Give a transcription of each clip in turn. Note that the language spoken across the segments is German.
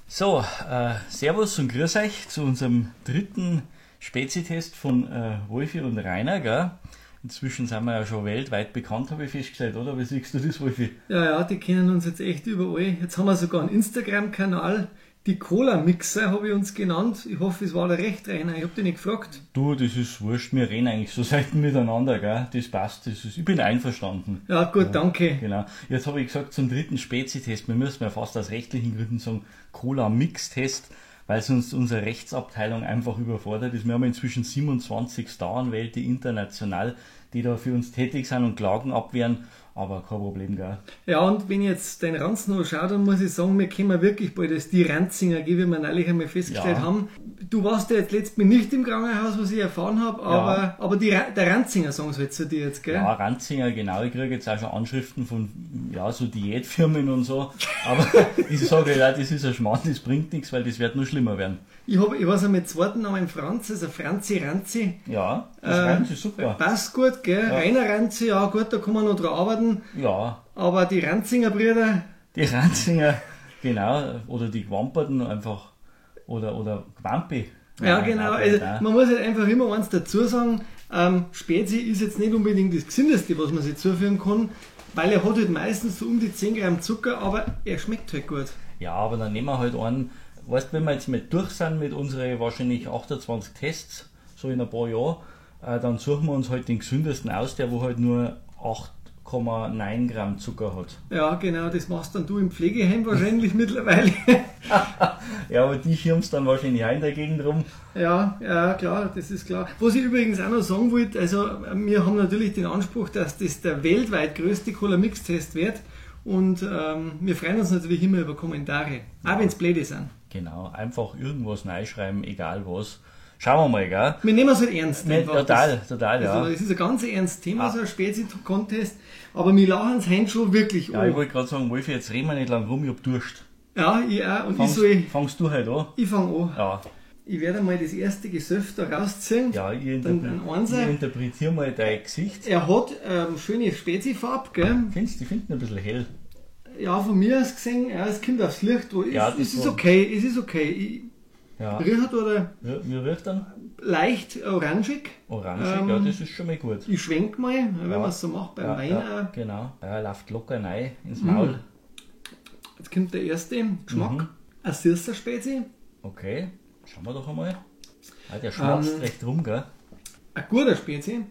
So, Servus und grüß euch zu unserem dritten Spezi-Test von Wolfi und Rainer, gell? Inzwischen sind wir ja schon weltweit bekannt, habe ich festgestellt, oder? Wie siehst du das, Wolfi? Ja, die kennen uns jetzt echt überall. Jetzt haben wir sogar einen Instagram-Kanal. Die Cola-Mixer habe ich uns genannt. Ich hoffe, es war da recht, Rainer. Ich habe dich nicht gefragt. Du, das ist wurscht, wir reden eigentlich so selten miteinander, gell? Das passt, ich bin einverstanden. Ja, gut, danke. Genau. Jetzt habe ich gesagt, zum dritten Spezi-Test, wir müssen ja fast aus rechtlichen Gründen sagen, Cola-Mix-Test, weil sonst unsere Rechtsabteilung einfach überfordert ist. Wir haben inzwischen 27 Staranwälte international, die da für uns tätig sind und Klagen abwehren, aber kein Problem, gell? Ja, und wenn ich jetzt den Ranz noch schaue, dann muss ich sagen, wir können wirklich bald als die Ranzinger gehen, wie wir neulich einmal festgestellt haben. Du warst ja jetzt letztes Mal nicht im Krankenhaus, was ich erfahren habe, aber der Ranzinger sagen sie halt zu dir jetzt, gell? Ja, Ranzinger, genau. Ich kriege jetzt auch schon Anschriften von so Diätfirmen und so. Aber ich sage ja, das ist ein Schmarrn, das bringt nichts, weil das wird nur schlimmer werden. Ich weiß auch mit zweiten Namen Franz, also Franzi Ranzi. Ja, das Ranzi ist super. Passt gut, gell? Ja. Rainer Ranzi, ja gut, da kann man noch dran arbeiten. Ja. Aber die Ranzinger Brüder. Die Ranzinger, genau. Oder die Gwamperten einfach. Oder Gwampi. Ja, genau. Also, man muss halt einfach immer eins dazu sagen, Spezi ist jetzt nicht unbedingt das Gesündeste, was man sich zuführen kann, weil er hat halt meistens so um die 10 Gramm Zucker, aber er schmeckt halt gut. Ja, aber dann nehmen wir halt einen, weißt du, wenn wir jetzt mal durch sind mit unseren wahrscheinlich 28 Tests, so in ein paar Jahren, dann suchen wir uns halt den gesündesten aus, der wo halt nur 8,9 Gramm Zucker hat. Ja, genau, das machst dann du im Pflegeheim wahrscheinlich mittlerweile. Ja, aber die schirmst dann wahrscheinlich auch in der Gegend rum. Ja, klar, das ist klar. Was ich übrigens auch noch sagen wollte, also wir haben natürlich den Anspruch, dass das der weltweit größte Cola-Mix-Test wird und wir freuen uns natürlich immer über Kommentare, auch wenn es blöde sind. Genau, einfach irgendwas reinschreiben, egal was. Schauen wir mal, gell? Wir nehmen es halt ernst. Total, ja. Also, es ist ein ganz ernstes Thema, so ein Spezi-Contest, aber wir lachen es heute schon wirklich an. Ja, ich wollte gerade sagen, Wolfi, jetzt reden wir nicht lang rum, ich hab Durst. Ja, ich auch. Und fangst du halt an? Ich fange an. Ja. Ich werde mal das erste Gesöff da rausziehen. Ja, ich interpretiere mal dein Gesicht. Er hat schöne Spezifarbe, gell? Findest du, ich finde ihn ein bisschen hell. Ja, von mir aus gesehen, ja, es kommt aufs Licht. Es ist okay. Riecht oder? Ja, wie riecht dann? Leicht orangig. Orangig, ja, das ist schon mal gut. Ich schwenk mal, wenn man es so macht beim Wein. Ja, genau. Er läuft locker rein ins Maul. Jetzt kommt der erste Geschmack. Ein süßer Spezi. Okay, schauen wir doch einmal. Der schmatzt recht rum, gell? Ein guter Spezi.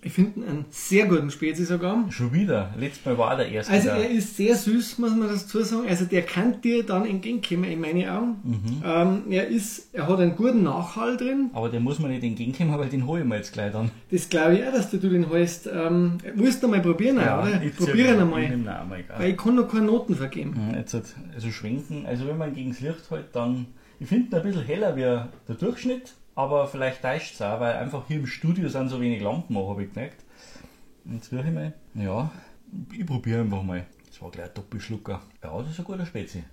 Ich finde einen sehr guten Spezi sogar. Schon wieder? Letztes Mal war der erste. Also er ist sehr süß, muss man dazu sagen. Also der kann dir dann entgegenkommen, in meine Augen. Er hat einen guten Nachhall drin. Aber der muss mir nicht entgegenkommen, weil den hole ich mir jetzt gleich dann. Das glaube ich auch, dass du den holst. Willst du mal probieren, oder? Probieren einmal. Weil ich kann noch keine Noten vergeben. Jetzt also schwenken. Also wenn man gegen das Licht hält, dann... Ich finde ihn ein bisschen heller wie der Durchschnitt. Aber vielleicht täuscht es auch, weil einfach hier im Studio sind so wenig Lampen, habe ich gemerkt. Jetzt rieche ich mal. Ja, ich probiere einfach mal. Das war gleich ein Doppelschlucker. Ja, das ist ein guter Spezi.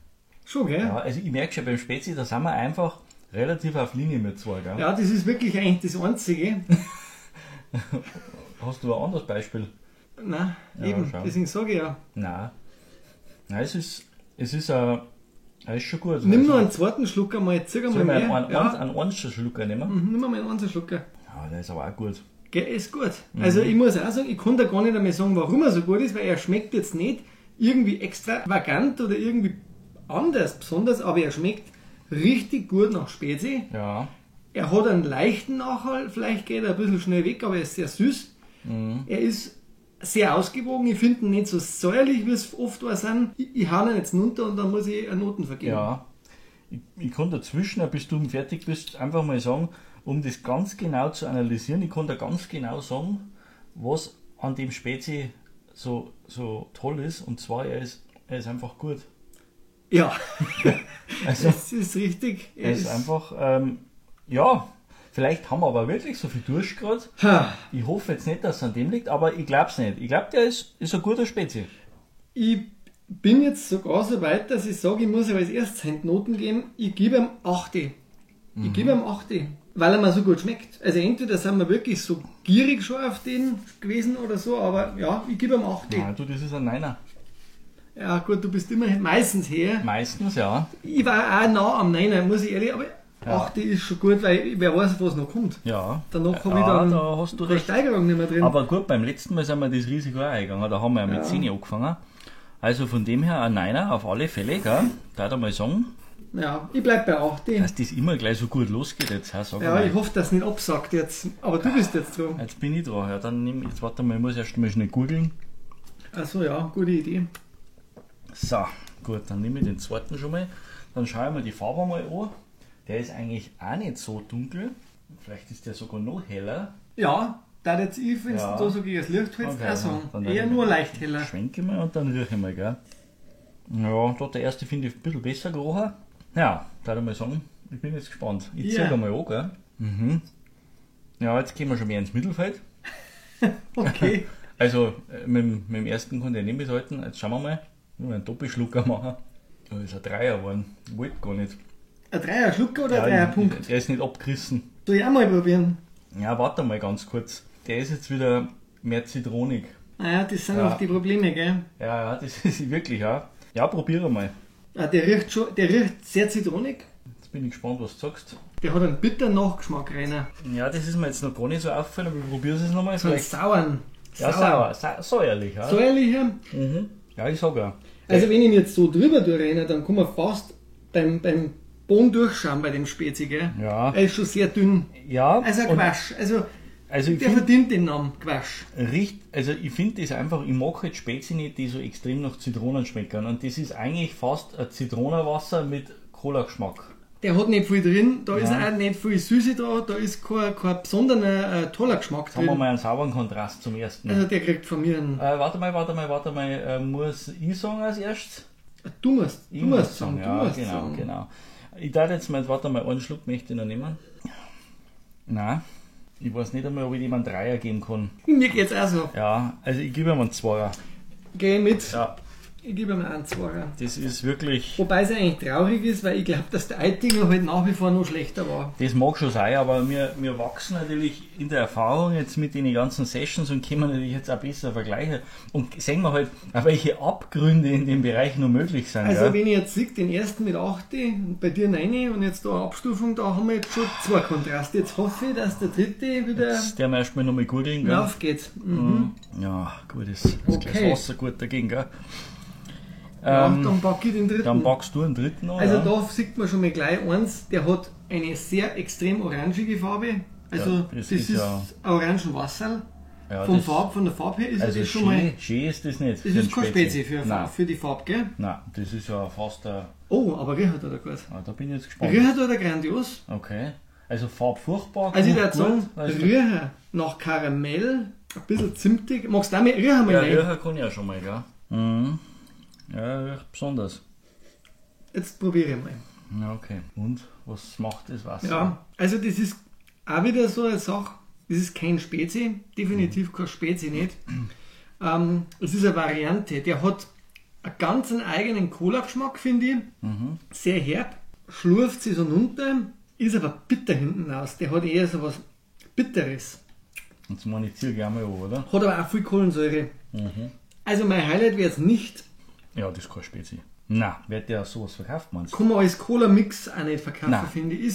Schon, gell? Ja, also ich merke schon beim Spezi, da sind wir einfach relativ auf Linie mit zwei, gell? Ja, das ist wirklich eigentlich das Einzige. Hast du ein anderes Beispiel? Nein, ja, eben, deswegen sage ich ja. Nein, es ist ist schon gut. Nimm noch einen zweiten Schlucker mal, zieh mal mehr. Einen einzigen Schlucker nehmen? Nimm mal einen einzigen Schlucker. Ja, der ist aber auch gut. Gell, ist gut. Also ich muss auch sagen, ich kann da gar nicht einmal sagen, warum er so gut ist, weil er schmeckt jetzt nicht irgendwie extravagant oder irgendwie anders besonders, aber er schmeckt richtig gut nach Spezi. Ja. Er hat einen leichten Nachhall, vielleicht geht er ein bisschen schnell weg, aber er ist sehr süß. Er ist sehr ausgewogen, ich finde ihn nicht so säuerlich, wie es oft war sind. Ich hau ihn jetzt runter und dann muss ich eine Noten vergeben. Ja, ich kann dazwischen, bis du fertig bist, einfach mal sagen, um das ganz genau zu analysieren, ich kann da ganz genau sagen, was an dem Spezi so toll ist, und zwar, er ist einfach gut. Ja, also, das ist richtig. Er ist einfach, vielleicht haben wir aber wirklich so viel Durst gerade. Ich hoffe jetzt nicht, dass es an dem liegt, aber ich glaube es nicht. Ich glaube, der ist ein guter Spezi. Ich bin jetzt sogar so weit, dass ich sage, ich muss ihm als erstes Noten geben. Ich gebe ihm 8. Ich gebe ihm 8, weil er mir so gut schmeckt. Also entweder sind wir wirklich so gierig schon auf den gewesen oder so, aber ja, ich gebe ihm 8. Nein, du, das ist ein 9er. Ja gut, du bist immer meistens her. Meistens, ja. Ich war auch nah am 9er, muss ich ehrlich, aber 8 ist schon gut, weil wer weiß, was noch kommt. Ja. Danach habe ich dann da hast du keine recht. Steigerung nicht mehr drin. Aber gut, beim letzten Mal sind wir das Risiko auch eingegangen. Da haben wir ja mit 10 angefangen. Also von dem her ein 9er auf alle Fälle, gell? Da mal sagen, Ja, ich bleib bei 8. dass das immer gleich so gut losgeht jetzt. Sag Ja, mal. ich hoffe, dass es nicht absagt jetzt. Aber du bist jetzt dran. Jetzt bin ich dran. Ja, dann nehm ich, jetzt warte mal, ich muss erst mal schnell googeln. Achso, ja, gute Idee. So, gut, dann nehme ich den zweiten schon mal. Dann schaue ich mir die Farbe mal an. Der ist eigentlich auch nicht so dunkel. Vielleicht ist der sogar noch heller. Ja, da jetzt ich, wenn Ja. du da so gegen das Licht hältst, Okay, auch sagen. dann Eher nur leicht heller. Schwenke mal und dann rieche ich mal, gell? Ja, da der erste finde ich ein bisschen besser gerochen. Ja, da würde ich mal sagen, ich bin jetzt gespannt. Ich Ja. ziehe mal an, gell? Mhm. Ja, jetzt gehen wir schon mehr ins Mittelfeld. Okay. Also, mit dem ersten konnte ich nicht mithalten. Jetzt schauen wir mal. Nur einen Doppelschlucker machen. Da ist ein Dreier geworden. Ich wollte gar nicht. Ein Dreier-Schlucker oder ein Dreier-Punkt? Der ist nicht abgerissen. Soll ich auch mal probieren? Ja, warte mal ganz kurz. Der ist jetzt wieder mehr zitronig. Naja, das sind Ja. auch die Probleme, gell? Ja, das ist wirklich auch. Ja, probiere mal. Ah, der riecht sehr zitronig. Jetzt bin ich gespannt, was du sagst. Der hat einen bitteren Nachgeschmack rein. Ja, das ist mir jetzt noch gar nicht so aufgefallen, aber ich probiere es nochmal. So einen sauren. Ja, sauer. Säuerlich, ja. Säuerlicher. Mhm. Ja, ich sag ja. Also wenn ich ihn jetzt so drüber durchrenne, dann kann man fast beim Boden durchschauen bei dem Spezi, gell? Ja. Er ist schon sehr dünn. Ja. Also ein und- Quatsch. Also Also ich der finde, verdient den Namen Quatsch. ich finde das einfach, ich mag halt Spezi nicht, die so extrem nach Zitronen schmecken. Und das ist eigentlich fast ein Zitronenwasser mit Cola-Geschmack. Der hat nicht viel drin, da ist Ja. auch nicht viel Süße da, da ist kein besonderer toller Geschmack Jetzt haben wir drin. mal einen sauberen Kontrast zum ersten. Also der kriegt von mir einen... Warte mal. Muss ich sagen als erstes? Du musst sagen, Ja, genau. Ich darf jetzt mal, warte mal, einen Schluck möchte ich noch nehmen. Nein, ich weiß nicht einmal, ob ich dem einen Dreier geben kann. Mir geht's auch so. Ja, also ich gebe ihm einen Zweier. Geh mit. Ja, Ich gebe ihm einen Zweier. das ist wirklich, Wobei es eigentlich traurig ist, weil ich glaube, dass der Eitinger halt nach wie vor noch schlechter war. das mag schon sein, aber wir wachsen natürlich in der Erfahrung jetzt mit den ganzen Sessions und können natürlich jetzt auch besser vergleichen und sehen wir halt, auch welche Abgründe in dem Bereich noch möglich sind. Also ja. wenn ich jetzt sehe, den ersten mit 8 und bei dir 9 und jetzt da eine Abstufung, da haben wir jetzt schon 2 Kontraste. Jetzt hoffe ich, dass der dritte wieder Jetzt der wir erstmal nochmal googeln, gell? aufgeht. Mhm. Ja, gut, das ist Okay. gleich das Wasser gut dagegen, gell? Ja, dann packe ich den dritten. Dann packst du einen dritten an. Also ja. da sieht man schon mal gleich eins, der hat eine sehr extrem orangige Farbe. Also Ja, das das ist ist ja- ein Orangenwasser. Ja, Von das- der Farbe her ist Also das schon mal. schön ist das nicht. Das für ist einen kein Spezi für, Nein, für die Farbe, gell? nein, das ist ja fast ein. Oh, aber riecht er gut. Da bin ich jetzt gespannt. Riecht er grandios. Okay. Also Farb furchtbar. Also ich gut, würde sagen, Also, riechen nach Karamell, ein bisschen zimtig. Magst du auch mal riechen? Mal ja, rein? riechen kann ich ja schon mal, gell? Mhm. Ja, riecht besonders. Jetzt probiere ich mal. Ja, okay. Und was macht das Wasser? Ja, also das ist auch wieder so eine Sache. Das ist kein Spezi, definitiv kein Spezi nicht. Es ist eine Variante, der hat einen ganz eigenen Cola-Geschmack, finde ich. Sehr herb, schlurft sich so runter, ist aber bitter hinten raus. Der hat eher so was Bitteres. Jetzt meine ich gleich mal an, oder? Hat aber auch viel Kohlensäure. Also mein Highlight wäre jetzt nicht, Ja, das ist kein Spezi. Nein, wird der sowas verkauft, meinst du? kann man als Cola-Mix auch nicht verkaufen, Nein. finde ich.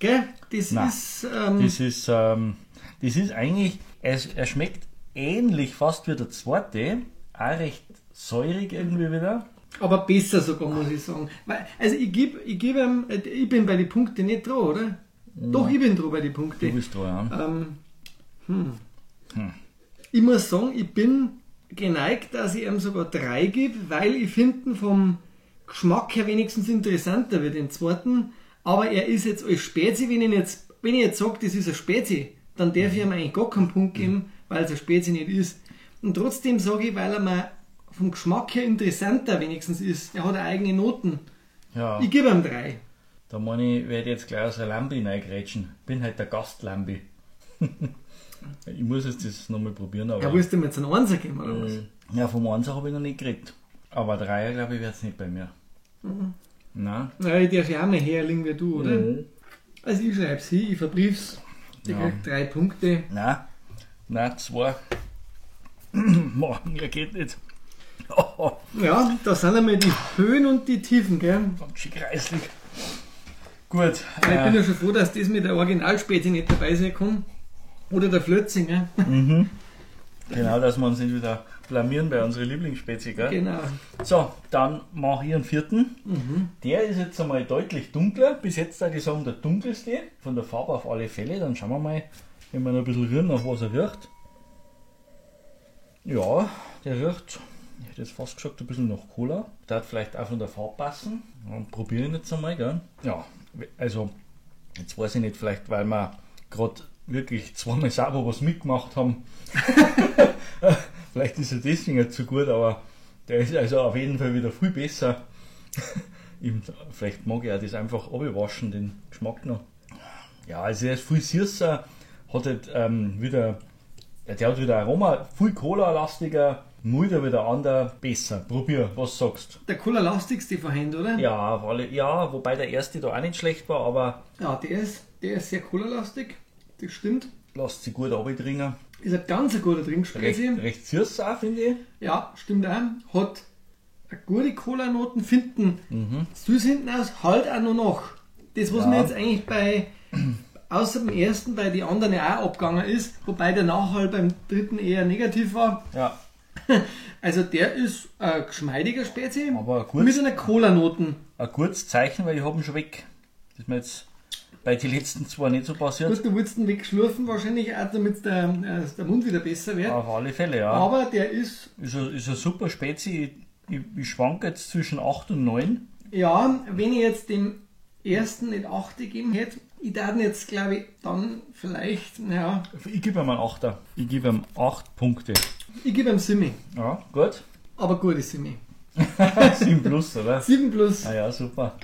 Gell? Das Nein. ist, Das ist eigentlich, er schmeckt ähnlich fast wie der zweite, auch recht säurig irgendwie wieder. aber besser sogar, muss ich sagen. Weil, also ich bin bei den Punkten nicht dran, oder? Doch, ich bin dran bei den Du Punkten. bist dran, ja. Ich muss sagen, ich bin geneigt, dass ich ihm sogar 3 gebe, weil ich finde ihn vom Geschmack her wenigstens interessanter wie den zweiten. Aber er ist jetzt als Spezi, wenn ich jetzt sage, das ist ein Spezi, dann darf ich ihm eigentlich gar keinen Punkt geben, weil es ein Spezi nicht ist. Und trotzdem sage ich, weil er mir vom Geschmack her interessanter wenigstens ist. Er hat eigene Noten. Ja, Ich gebe ihm 3. da meine ich, werde ich jetzt gleich aus der Lambi reingrätschen. Bin halt der Gastlambi. Ich muss jetzt das nochmal probieren, aber. Ja, willst du mir jetzt einen Einser geben, oder was? Ja, vom Einser habe ich noch nicht gekriegt. Aber 3er, glaube ich, wird es nicht bei mir. Nein. Na, ich darf ja auch mal herlegen wie du, oder? Mhm. Also ich schreibe es hin, ich verbrief's. Ich Ja. krieg 3 Punkte. Nein, 2. Mehr geht nicht. Ja, da sind einmal die Höhen und die Tiefen, gell? Ganz schön kreislig. Gut. Ich bin ja schon froh, dass das mit der Originalspäti nicht dabei sein kann. Oder der Flötzing, gell? Genau, dass wir uns nicht wieder blamieren bei unserer Lieblingsspezie, gell? Genau. So, dann mache ich einen vierten. Der ist jetzt einmal deutlich dunkler. Bis jetzt würde ich sagen, der dunkelste. Von der Farbe auf alle Fälle. Dann schauen wir mal, wenn wir noch ein bisschen rühren, nach was er riecht. Ja, der riecht, ich hätte jetzt fast gesagt, ein bisschen nach Cola. Der hat vielleicht auch von der Farbe passen. Dann probiere ich jetzt einmal, gell? Ja, also, jetzt weiß ich nicht, vielleicht weil wir gerade wirklich zweimal sauber was mitgemacht haben. Vielleicht ist er deswegen nicht so gut, aber der ist also auf jeden Fall wieder viel besser. Vielleicht mag ich auch das einfach abwaschen, den Geschmack noch. Ja, also er ist viel süßer, hat halt wieder, der hat wieder Aroma, viel Cola-lastiger, milder wie der andere, besser. Probier, was sagst du? Der Cola-lastigste vorhin, oder? Ja, ja, wobei der erste da auch nicht schlecht war, aber Ja, der ist sehr Cola-lastig, das stimmt. lässt sich gut abdringen. Ist ein ganz guter Trinkspezi. Recht süß auch, finde ich. Ja, stimmt auch. Hat eine gute Cola-Noten, finden süß hinten aus, halt auch noch nach. Das, was Ja. mir jetzt eigentlich außer dem ersten bei den anderen ja auch abgegangen ist, wobei der Nachhall beim dritten eher negativ war. Ja, Also der ist ein geschmeidiger Spezi aber gut. mit einer Cola-Noten. Ein gutes Zeichen, weil ich habe ihn schon weg. Das ist mir jetzt bei den letzten zwei nicht so passiert. Gut, du willst ihn wegschlürfen wahrscheinlich auch, damit der Mund wieder besser wird. Auf alle Fälle, ja. Aber der ist, Ist ein super Spezi. Ich schwanke jetzt zwischen 8 und 9. ja, wenn ich jetzt dem ersten nicht 8 gegeben hätte, ich darf ihn jetzt, glaube ich, dann vielleicht, ja, Ich gebe ihm einen 8er. Ich gebe ihm 8 Punkte. ich gebe ihm Simi. Ja, gut. Aber gute Simi. 7 plus, oder? 7 plus. Ah ja, super.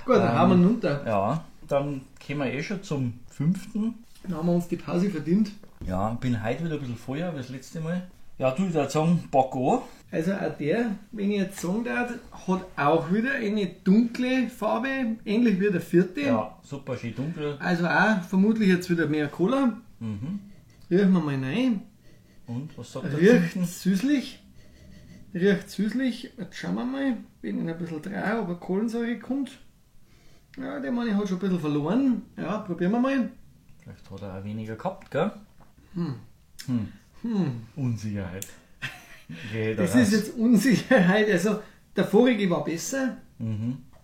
Gut, dann haben wir ihn runter. Ja, dann kommen wir schon zum 5. Dann haben wir uns die Pause verdient. Ja, ich bin heute wieder ein bisschen vorher wie das letzte Mal. Ja, du, ich würde sagen, pack an. Also auch der, wenn ich jetzt sagen darf, hat auch wieder eine dunkle Farbe, ähnlich wie der vierte. Ja, super schön dunkel. Also auch vermutlich jetzt wieder mehr Cola. Riechen wir mal rein. Und, was sagt der Riecht Zinken? süßlich. Riecht süßlich. Jetzt schauen wir mal, wenn ich ein bisschen drehe, ob eine Kohlensäure kommt. Ja, der Mann hat schon ein bisschen verloren. Ja, probieren wir mal. Vielleicht hat er auch weniger gehabt, gell? Unsicherheit. Geh da Das raus. ist jetzt Unsicherheit. Also der vorige war besser.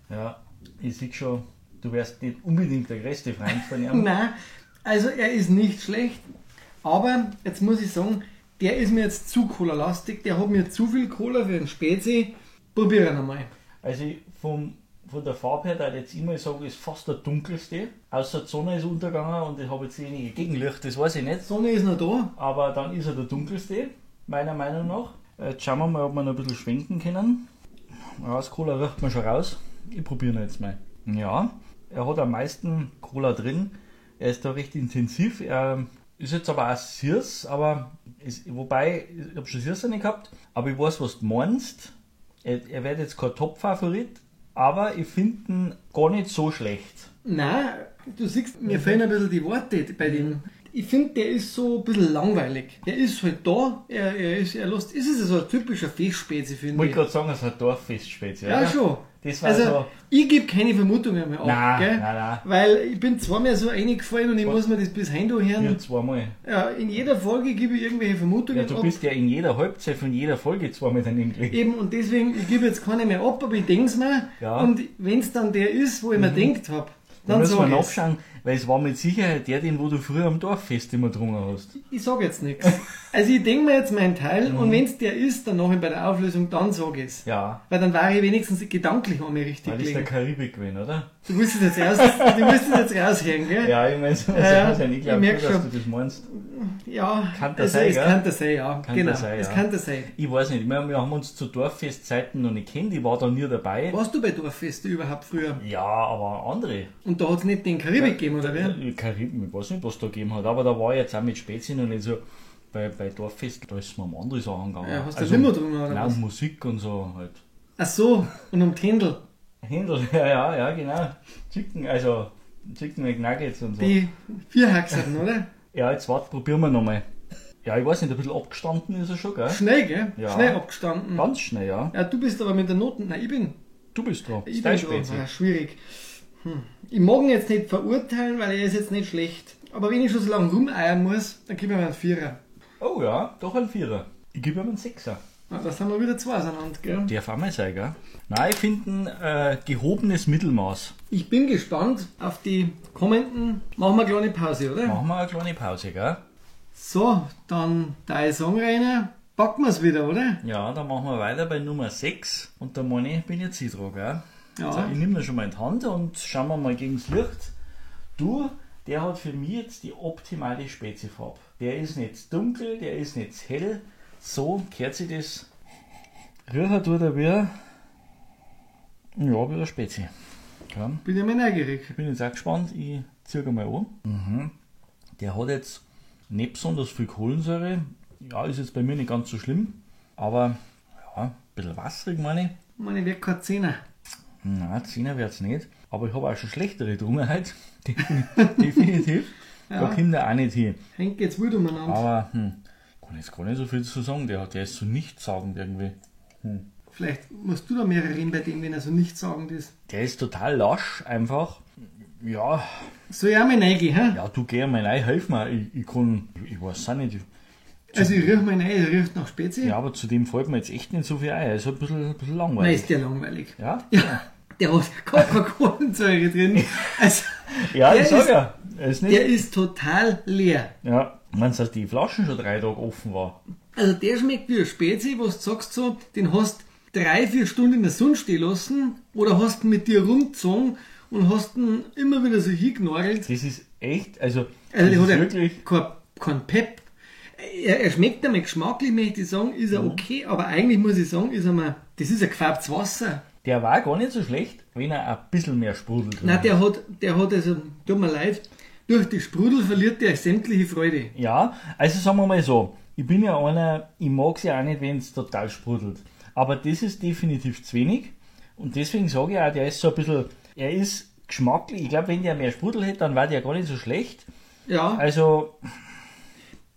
Ja, ich sehe schon, du wärst nicht unbedingt der größte Freund von ihm. Nein, also er ist nicht schlecht. Aber jetzt muss ich sagen, der ist mir jetzt zu Cola-lastig. Der hat mir zu viel Cola für einen Spezi. Probieren wir mal. Also von der Farbe her, da ich jetzt immer sagen, ist fast der dunkelste. Außer die Sonne ist untergegangen und ich habe jetzt wenige Gegenlicht, das weiß ich nicht. Die Sonne ist noch da. Aber dann ist er der dunkelste, meiner Meinung nach. Jetzt schauen wir mal, ob wir noch ein bisschen schwenken können. Ja, das Cola riecht man schon raus. Ich probiere ihn jetzt mal. Ja, er hat am meisten Cola drin. Er ist da recht intensiv. Er ist jetzt aber auch süß, aber wobei, ich habe schon süßer nicht gehabt, aber ich weiß, was du meinst. Er wird jetzt kein Top-Favorit, aber ich finde ihn gar nicht so schlecht. Nein, du siehst, mir fehlen ein bisschen die Worte bei dem. Ich finde, der ist so ein bisschen langweilig. Der ist halt da, er ist so ein typischer Festspezi, Ich finde wollte ich. gerade sagen, es ist ein Dorffest Ja, schon. Das war Also, so. ich gebe keine Vermutungen mehr ab, Nein, gell? nein. Weil ich bin zweimal so reingefallen und ich muss mir das bis heim hören. Ja, zweimal. Ja, in jeder Folge gebe ich irgendwelche Vermutungen Ja, du ab. bist ja in jeder Halbzeit von jeder Folge zweimal daneben gelegt. Eben, und deswegen, ich gebe jetzt keine mehr ab, aber ich denke es mir. Ja. Und wenn es dann der ist, wo ich mir gedacht habe, Da dann müssen wir sage ich nachschauen, weil es war mit Sicherheit der, den wo du früher am Dorffest immer getrunken hast. Ich sage jetzt nichts. Also ich denke mir jetzt meinen Teil und wenn es der ist, dann nachher bei der Auflösung, dann sage ich es. Ja, Weil dann war ich wenigstens gedanklich an mir richtig weil ist der gelegen. Karibik gewesen, oder? Du willst es jetzt raushören, gell? Ja, ich meine, so Ja, sein. Ich ich glaube, merk dass schon. du das meinst. Ja, Kann das sein, es gell? kann das sein, ja. Kann genau, das sein, es ja. kann das sein. Ich weiß nicht, wir haben uns zu Dorffestzeiten noch nicht kennt, ich war da nie dabei. Warst du bei Dorffeste überhaupt früher? Ja, aber andere. Und da hat es nicht den Karibik gegeben, oder wer? Karibik, ich weiß nicht, was da gegeben hat, aber da war ich jetzt auch mit Spezi noch nicht so. Bei Dorffest, da ist mir um andere Sachen gegangen. Ja, hast du Limo drin, oder nein, was? um Musik und so halt. Ach so, und um Händel. Händel, ja, genau. Chicken McNuggets und so. Die Vierhaxen, oder? Ja, jetzt warte, probieren wir nochmal. Ja, ich weiß nicht, ein bisschen abgestanden ist er schon, gell? Schnell, gell? Ja. Schnell abgestanden. Ganz schnell, ja. Ja, du bist aber mit der Noten. Nein, Du bist dran. ich Dein bin dran. Spezi. Ja, schwierig. Ich mag ihn jetzt nicht verurteilen, weil er ist jetzt nicht schlecht. Aber wenn ich schon so lange rumeiern muss, dann gib mir mal einen Vierer. Oh ja, doch ein Vierer. Ich gebe ihm einen Sechser. Ja, da sind wir wieder zwei auseinander, gell? Darf auch mal sein, gell? Nein, ich finde ein gehobenes Mittelmaß. Ich bin gespannt auf die kommenden. Machen wir eine kleine Pause, oder? Machen wir eine kleine Pause, gell? So, dann dein Song rein. Packen wir es wieder, oder? Ja, dann machen wir weiter bei Nummer 6. Und da meine ich, bin jetzt ich dran, gell? Ja. So, ich nehme ihn schon mal in die Hand und schauen wir mal gegen das Licht. Du, der hat für mich jetzt die optimale Spezifarbe. Der ist nicht dunkel, der ist nicht hell. So gehört sich das. Riechen tut er wie, ja, wie eine Spezi. Ja. Bin ja mal neugierig. Ich bin jetzt auch gespannt, ich ziehe mal an. Der hat jetzt nicht besonders viel Kohlensäure. Ja, ist jetzt bei mir nicht ganz so schlimm. Aber ja, ein bisschen wasserig meine ich. Meine wird kein Zehner. Nein, 10er wird es nicht. Aber ich habe auch schon schlechtere getrunken heute. Definitiv. Ja. Da kommt er auch nicht hin. Hängt jetzt wild umeinander. Aber kann jetzt gar nicht so viel zu sagen. Der ist so nichtssagend irgendwie. Vielleicht musst du da mehrere reden bei dem, wenn er so nichtssagend ist. Der ist total lasch, einfach. Ja, Soll ich auch mal reingehen, hä? ja, du geh mal rein, helf mir. Ich weiß auch nicht. Also ich riech mal rein, er riecht nach Spezi. Ja, aber zu dem fällt mir jetzt echt nicht so viel ein. Er ist ein bisschen Nein, langweilig. ist der langweilig. Ja? Ja, der hat gar keine Kohlensäure drin. Also, Ja, der ich sag ist- ja. Er ist nicht. der ist total leer. Ja, wenn dass die Flaschen schon 3 Tage offen war. Also der schmeckt wie ein Spezi, wo du sagst so, den hast 3-4 Stunden in der Sonne stehen lassen oder hast ihn mit dir rumgezogen und hast ihn immer wieder so hingenorgelt. Das ist echt, also Also das der hat ist ja wirklich. kein Pep. Er schmeckt einmal geschmacklich, möchte ich sagen, ist er okay, aber eigentlich muss ich sagen, das ist ein gefärbtes Wasser. Der war gar nicht so schlecht, wenn er ein bisschen mehr Sprudel drin Nein, der hat also, tut mir leid, durch die Sprudel verliert der sämtliche Freude. Ja, also sagen wir mal so, ich bin ja einer, ich mag es ja auch nicht, wenn es total sprudelt. Aber das ist definitiv zu wenig und deswegen sage ich auch, der ist so ein bisschen, er ist geschmacklich, ich glaube, wenn der mehr Sprudel hätte, dann war der gar nicht so schlecht. Ja, Also,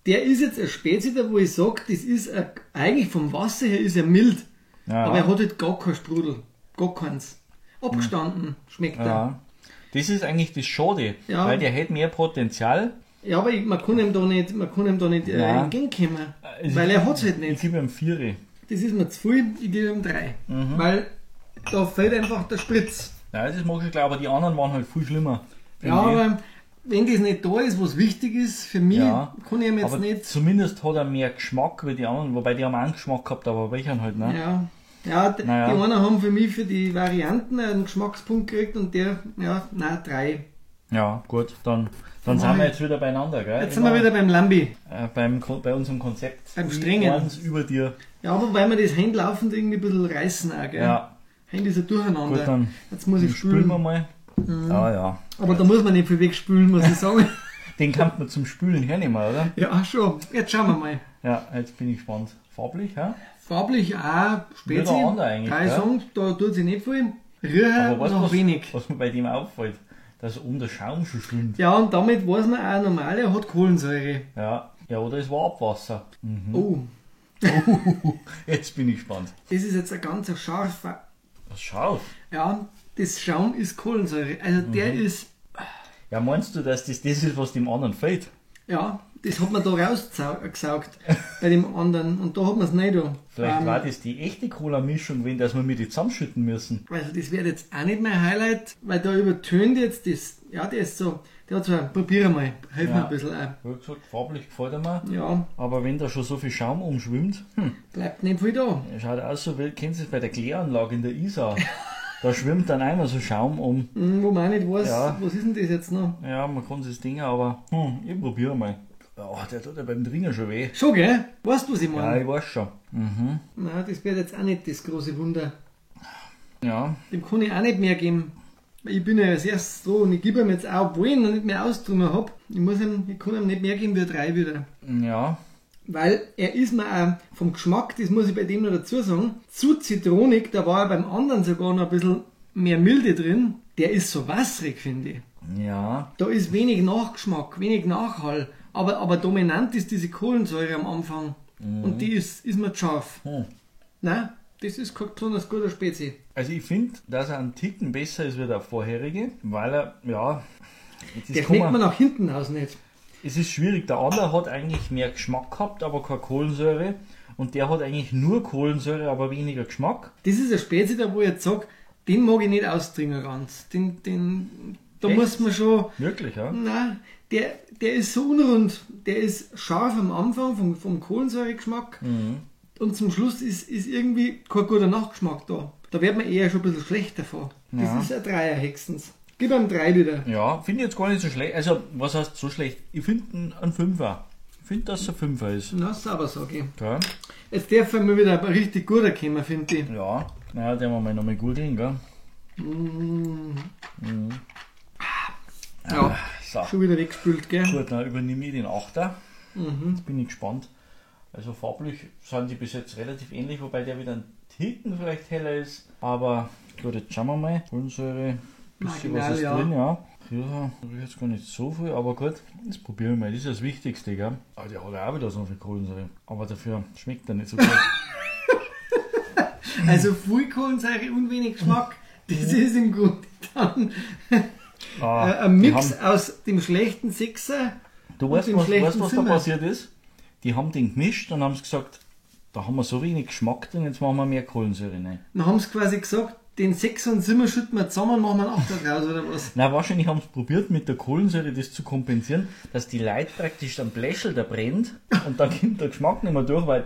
der ist jetzt ein Spezi, da wo ich sage, das ist eigentlich vom Wasser her ist er mild, ja, aber er hat halt gar keinen Sprudel, gar keins. Abgestanden schmeckt er. ja. Das ist eigentlich das Schade, Ja. weil der hätte mehr Potenzial. Ja, aber man kann ihm da nicht Nein. entgegenkommen, Also weil er hat es halt Ich nicht. gebe ihm 4. Das ist mir zu viel, ich gebe ihm 3. Weil da fehlt einfach der Spritz. Ja, das mag ich klar, aber die anderen waren halt viel schlimmer. Ja, finde ich. aber wenn das nicht da ist, was wichtig ist, für mich, Ja, kann ich ihm jetzt aber nicht. zumindest hat er mehr Geschmack wie die anderen, wobei die haben auch einen Geschmack gehabt, aber welchen halt, ne? Ja, Naja. die einen haben für mich für die Varianten einen Geschmackspunkt gekriegt und der, 3. Ja, gut, dann sind wir jetzt wieder beieinander, gell? Jetzt sind wir wieder beim Lambi. Bei unserem Konzept. Beim Die Strengen. Ohrens über dir. Ja, aber weil wir das Hand laufend irgendwie ein bisschen reißen auch, gell? Ja, Hand ist ja durcheinander. gut, dann Jetzt muss ich spülen wir spülen. mal. Ah ja. Aber da muss man nicht viel wegspülen, muss ich sagen. Den kann man zum Spülen hernehmen, oder? Ja, schon. Jetzt schauen wir mal. Ja, jetzt bin ich gespannt. Farblich, ja? Farblich auch Spezi. Wie der andere eigentlich, Kann ich gell? sagen, da tut sich nicht viel. Rühren Aber weißt du, noch wenig. was mir bei dem auffällt? Dass oben der Schaum schon schwimmt. Ja, und damit weiß man auch normal, er hat Kohlensäure. Ja, oder es war Abwasser. Oh, Jetzt bin ich gespannt. das ist jetzt ein ganz scharfer. Was scharf? Ja, das Schaum ist Kohlensäure. Also der ist, Ja, meinst du, dass das ist, was dem anderen fehlt? ja, das hat man da rausgesaugt bei dem anderen. Und da hat man es nicht da. Vielleicht war das die echte Cola-Mischung, wenn dass wir mit die zusammenschütten müssen. Also das wäre jetzt auch nicht mein Highlight, weil da übertönt jetzt das, ja, der ist so, der hat so, probier mal, helf mir Ja. ein bisschen ein. Wie gesagt, farblich gefällt er mir. Ja, Aber wenn da schon so viel Schaum umschwimmt, bleibt nicht viel da. schaut aus so, wie kennst du es bei der Kläranlage in der Isar? Da schwimmt dann einmal so Schaum um. Wo man auch nicht weiß, Ja. was ist denn das jetzt noch? Ja, man kann das Ding, aber ich probiere mal. Oh, der tut ja beim Drinnen schon weh. Schon, gell? Weißt du, was ich Ja, meine? ich weiß schon. Mhm. Nein, das wird jetzt auch nicht das große Wunder. Ja, Dem kann ich auch nicht mehr geben. Weil ich bin ja als erstes dran und ich gebe ihm jetzt auch, obwohl ich ihn noch nicht mehr ausdrungen habe, ich kann ihm nicht mehr geben wie 3 wieder. ja. Weil er ist mir auch vom Geschmack, das muss ich bei dem noch dazu sagen, zu zitronig, da war er beim anderen sogar noch ein bisschen mehr Milde drin. Der ist so wasserig, finde ich. Ja, Da ist wenig Nachgeschmack, wenig Nachhall. Aber dominant ist diese Kohlensäure am Anfang. Und die ist mir zu scharf. Nein, das ist kein besonders guter Spezi. Also ich finde, dass er einen Ticken besser ist wie der vorherige, weil er, ja... Der schmeckt man nach hinten aus nicht. Es ist schwierig, der andere hat eigentlich mehr Geschmack gehabt, aber keine Kohlensäure. Und der hat eigentlich nur Kohlensäure, aber weniger Geschmack. Das ist ein Spezi, da wo ich jetzt sage, den mag ich nicht austrinken ganz. Da Echt? muss man schon... Wirklich, ja? Nein, der ist so unrund. Der ist scharf am Anfang vom Kohlensäuregeschmack. Und zum Schluss ist irgendwie kein guter Nachgeschmack da. Da wird man eher schon ein bisschen schlecht davon. Das Ja. ist ein Dreier hexens. Gib ihm 3 wieder. Ja, finde ich jetzt gar nicht so schlecht. Also, was heißt so schlecht? Ich finde einen Fünfer. Ich finde, dass es ein Fünfer ist. Na, sauber, sag ich. Okay. Jetzt darf er mal wieder ein richtig guter kommen, finde ich. Ja, naja, den wir mal nochmal googeln, gell? Ja, So. schon wieder weggespült, gell? Gut, dann übernehme ich den Achter. Jetzt bin ich gespannt. Also farblich sind die bis jetzt relativ ähnlich, wobei der wieder ein Ticken vielleicht heller ist. Aber gut, jetzt schauen wir mal. Kohlensäure, bisschen was Marginal, ist ja. drin, ja. Ja, habe ich jetzt gar nicht so viel, aber gut, das probieren wir mal. Das ist das Wichtigste, gell? Aber der hat auch wieder so viel Kohlensäure. Aber dafür schmeckt er nicht so gut. Also viel Kohlensäure und wenig Geschmack. Das ist im Grunde dann ein die Mix aus dem schlechten Sechser. Du und weißt, dem was schlechten da Fünfer. passiert ist? Die haben den gemischt und haben gesagt, da haben wir so wenig Geschmack drin, jetzt machen wir mehr Kohlensäure rein. Dann haben sie quasi gesagt, den 6 und 7 schütten wir zusammen und machen wir einen 8 draus oder was? Na, wahrscheinlich haben sie probiert, mit der Kohlensäure das zu kompensieren, dass die Leute praktisch am Bläschel da brennt und dann kommt der Geschmack nicht mehr durch, weil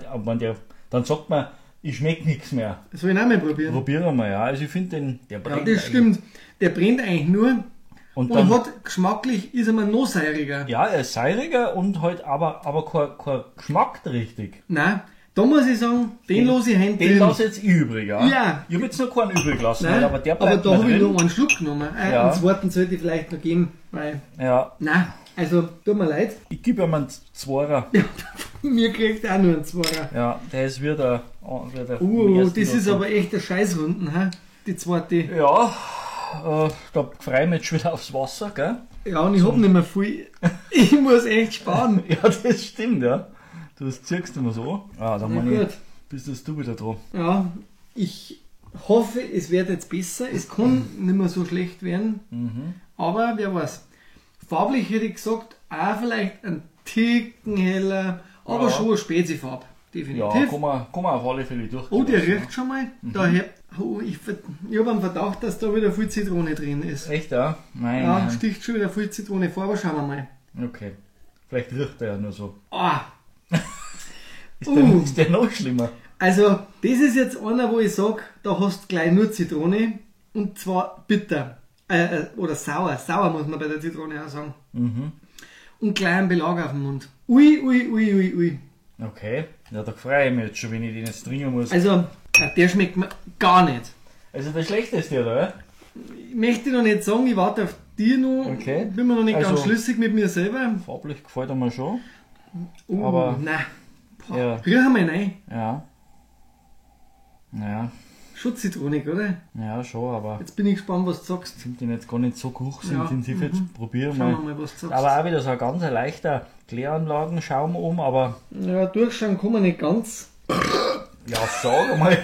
dann sagt man, ich schmecke nichts mehr. Das soll ich auch mal probieren. Probieren wir mal, ja. Also ich finde den, der Ja, brennt. das stimmt. Der brennt eigentlich nur Und und dann, hat geschmacklich, ist er mal noch säuriger. ja, er ist säuriger und halt aber kein Geschmack richtig. Nein, da muss ich sagen, den lasse ich heim Den drin. lasse ich jetzt übrig, ja. Ja. Ich habe jetzt noch keinen übrig gelassen, Nein, aber der aber bleibt da mir habe ich drin. noch einen Schluck genommen. Ja. Einen zweiten sollte ich vielleicht noch geben, weil, Ja, nein, also, tut mir leid, ich gebe ihm einen Zweier. mir kriegt auch nur einen Zweier. Ja, der ist wieder der Das ist aber echt der Scheißrunden, hä? Die zweite. Ja, da freue ich mich jetzt schon wieder aufs Wasser, gell? Ja, und ich hab nicht mehr viel. Ich muss echt sparen. Ja, das stimmt, ja. Du ziehst immer so. Ah, dann Na meine gut. ich, bist das du wieder dran. Ja, ich hoffe, es wird jetzt besser. Es kann nicht mehr so schlecht werden. Aber wer weiß. Farblich hätte ich gesagt, auch vielleicht ein Ticken heller, aber Ja. schon eine Spezifarbe. Ja, Definitiv. kann man auf alle Fälle durch. Oh, der riecht schon mal. Daher, ich habe einen Verdacht, dass da wieder viel Zitrone drin ist. Echt, ja? Nein, Ja, nein. sticht schon wieder viel Zitrone vor, aber schauen wir mal. Okay. Vielleicht riecht er ja nur so. Ah, Ist der noch schlimmer? also das ist jetzt einer, wo ich sage, da hast du gleich nur Zitrone und zwar bitter. Oder sauer. Sauer muss man bei der Zitrone auch sagen. Und gleich einen Belag auf dem Mund. Ui, ui, ui, ui, ui. Okay. Ja, da freue ich mich jetzt schon, wenn ich den jetzt trinken muss. Also, der schmeckt mir gar nicht. Also der schlechteste, oder? Ich möchte noch nicht sagen, ich warte auf die noch. Okay. Bin mir noch nicht Also- ganz schlüssig mit mir selber. Farblich gefällt er mir schon. aber- Nein. Ja. Riechen wir rein. Ja. Naja, Schon zitronig, oder? ja, schon, aber Jetzt bin ich gespannt, was du sagst. ich finde den jetzt gar nicht so geruchsintensiv. Jetzt probieren Schauen wir mal. mal, was du sagst. Aber auch wieder so ein ganz leichter Kläranlagenschaum aber Ja, durchschauen kann man nicht ganz. ja, sag mal,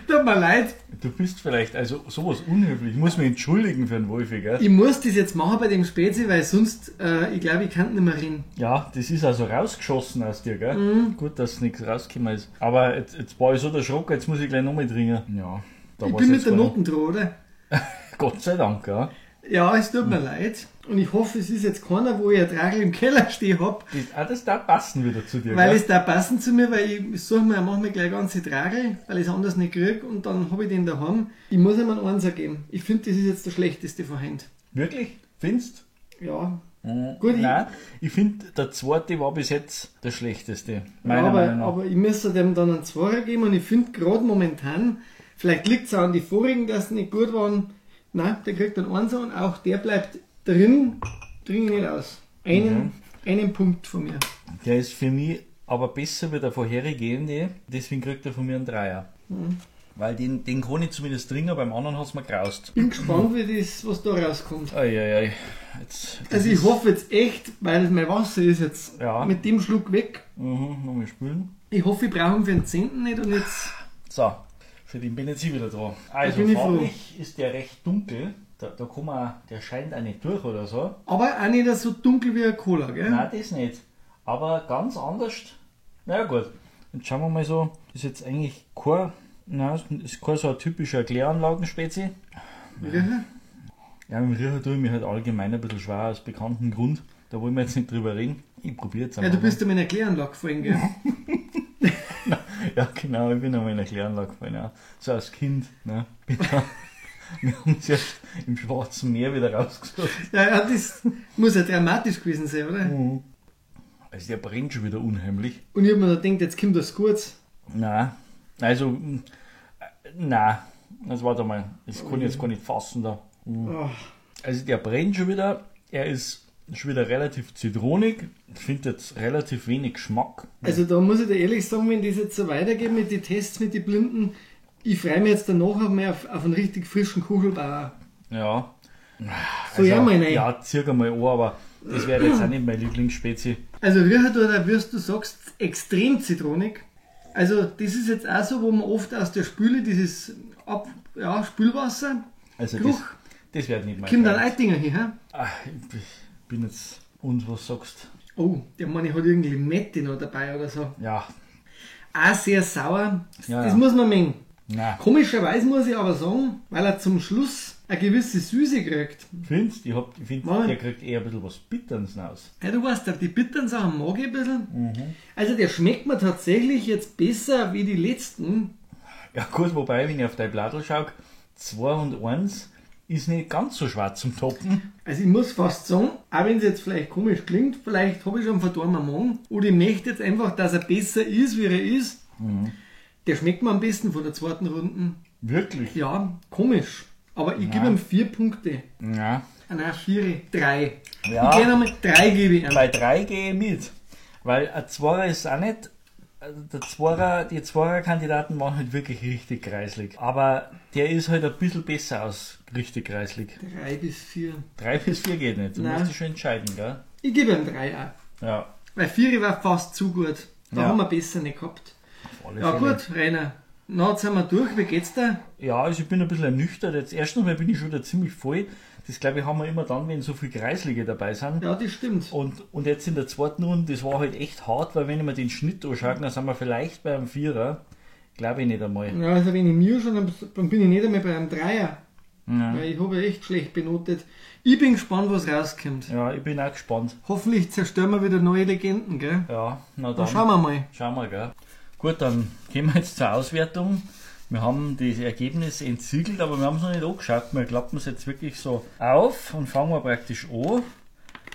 Tut mir leid. du bist vielleicht also sowas unhöflich. Ich muss mich entschuldigen für den Wolfi, gell? Ich muss das jetzt machen bei dem Spezi, weil sonst, ich glaube, ich kann nicht mehr reden. Ja, das ist also rausgeschossen aus dir, gell? Gut, dass nichts rausgekommen ist. Aber jetzt war ich so der Schrock, jetzt muss ich gleich nochmal trinken. Ja, da Ich war's bin jetzt mit der gar Noten dran, oder? nicht. Gott sei Dank, ja. Ja, es tut mir leid. Und ich hoffe, es ist jetzt keiner, wo ich ein Tragel im Keller stehen hab, Das darf passen wieder zu dir, weil gell? es da passen zu mir, weil ich suche mir, mache mir gleich ganze Tragel, weil ich es anders nicht kriege und dann habe ich den daheim. Ich muss ihm einen Einser geben. Ich finde, das ist jetzt der schlechteste von Hand. Wirklich? Findest Ja, du? Gut, Nein, ich finde, der zweite war bis jetzt der schlechteste. ja Meiner Meinung nach. aber ich müsste dem dann einen Zweier geben und ich finde gerade momentan, vielleicht liegt es auch an die vorigen, dass sie nicht gut waren. Nein, der kriegt einen Einser und auch der bleibt drin ich nicht aus. Einen Punkt von mir. Der ist für mich aber besser wie der vorhergehende, deswegen kriegt er von mir einen Dreier. Weil den kann ich zumindest trinken, beim anderen hat es mir graust. Bin gespannt, was da rauskommt. Eieiei. Also ich hoffe jetzt echt, weil mein Wasser ist jetzt mit dem Schluck weg. Nochmal spülen. Ich hoffe, ich brauche ihn für den 10. nicht und jetzt... So, für den bin ich jetzt wieder dran. Also farblich ist der recht dunkel. Da kann man, der scheint auch nicht durch oder so. Aber auch nicht so dunkel wie ein Cola, gell? Nein, das nicht. Aber ganz anders. Na ja, gut. Jetzt schauen wir mal so. Das ist jetzt eigentlich ist kein so ein typischer Kläranlagenspezi. Riecher? Ja, mit dem Riecher tue ich mich halt allgemein ein bisschen schwer aus bekannten Grund. Da wollen wir jetzt nicht drüber reden. Ich probiere jetzt einmal. Ja, du bist ja in einer Kläranlage gefallen, gell? Ja, genau, ich bin einmal in einer Kläranlage gefallen. Ja. So als Kind. Ne? Wir haben es erst im Schwarzen Meer wieder rausgesucht. Ja, das muss ja dramatisch gewesen sein, oder? Mhm. Also der brennt schon wieder unheimlich. Und ich habe mir da gedacht, jetzt kommt das kurz. Nein. Also, nein. Also warte mal, das kann ich jetzt gar nicht fassen da. Also der brennt schon wieder. Er ist schon wieder relativ zitronig. Ich finde jetzt relativ wenig Geschmack. Also da muss ich dir ehrlich sagen, wenn das jetzt so weitergeht mit den Tests, mit den Blinden, ich freue mich jetzt danach auf einen richtig frischen Kuchelbauer. Ja. So ja mal rein. Ja, circa mal an, aber das wäre jetzt auch nicht meine Lieblingsspezie. Also riecht da, wie du sagst, extrem zitronig. Also das ist jetzt auch so, wo man oft aus der Spüle dieses Spülwasser, also Geruch, das wäre nicht mein kommt dann Eitinger her. Ich bin jetzt, und was sagst du? Oh, der Mann hat irgendwie Limette noch dabei oder so. Ja. Auch sehr sauer. Ja, das muss man mengen. Nein. Komischerweise muss ich aber sagen, weil er zum Schluss eine gewisse Süße kriegt. Findest du? Ich finde, der kriegt eher ein bisschen was Bitterns raus. Ja, du weißt, die bitteren Sachen mag ich ein bisschen. Also der schmeckt mir tatsächlich jetzt besser wie die letzten. Ja gut, wobei, wenn ich auf dein Bladel schaue, 2 und 1 ist nicht ganz so schwer zum Toppen. Also ich muss fast sagen, auch wenn es jetzt vielleicht komisch klingt, vielleicht habe ich schon einen verdorbenen Magen, oder ich möchte jetzt einfach, dass er besser ist, wie er ist. Der schmeckt mir am besten von der zweiten Runde. Wirklich? Ja, komisch. Aber ich gebe ihm 4 Punkte. Ja. Nein, 4, 3. Ja. Ich gehe nochmal 3 gebe ich ihm. Bei 3 gehe ich mit. Weil ein Zwarer ist auch nicht. Die Zwarer-Kandidaten waren halt wirklich richtig kreislig. Aber der ist halt ein bisschen besser als richtig kreislig. 3 bis 4. 3 bis 4 geht nicht. Du musst dich schon entscheiden, gell? Ich gebe ihm 3 auch. Ja. Weil 4 war fast zu gut. Da haben wir besser nicht gehabt. Ja gut, Rainer. Na, jetzt sind wir durch. Wie geht's dir? Ja, also ich bin ein bisschen ernüchtert. Jetzt erstens mal bin ich schon wieder ziemlich voll. Das glaube ich haben wir immer dann, wenn so viele Kreislige dabei sind. Ja, das stimmt. Und jetzt in der zweiten Runde, das war halt echt hart, weil wenn ich mir den Schnitt anschaue, dann sind wir vielleicht bei einem 4er. Glaube ich nicht einmal. Ja, also wenn ich mir schon, dann bin ich nicht einmal bei einem 3er. Ja. Weil ich habe echt schlecht benotet. Ich bin gespannt, was rauskommt. Ja, ich bin auch gespannt. Hoffentlich zerstören wir wieder neue Legenden, gell? Ja, na dann. Schauen wir mal. Schauen wir, gell? Gut, dann gehen wir jetzt zur Auswertung. Wir haben die Ergebnisse entsiegelt, aber wir haben es noch nicht angeschaut. Wir klappen es jetzt wirklich so auf und fangen wir praktisch an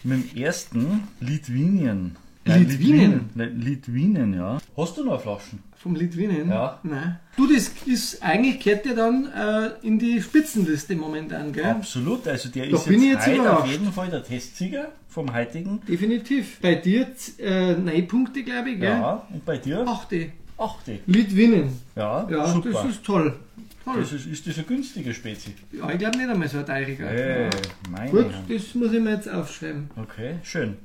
mit dem ersten Litwinen. Litwinen, ja. Hast du noch Flaschen? Vom Litwinen? Ja. Nein. Du, das ist eigentlich gehört ja dann in die Spitzenliste momentan, gell? Absolut, also der Da ist bin ich jetzt jetzt heute auf überrascht. jeden Fall der Testsieger vom heutigen. Definitiv. Bei dir 9 Punkte, glaube ich, gell? Ja, und bei dir? 8. 8. Litwinen. Ja, Ja, super. das ist toll. Toll. Ist das eine günstige Spezie? Ja, ich glaube nicht einmal so ein teuriger. Hey, meine Gut, Herren. das muss ich mir jetzt aufschreiben. Okay, schön.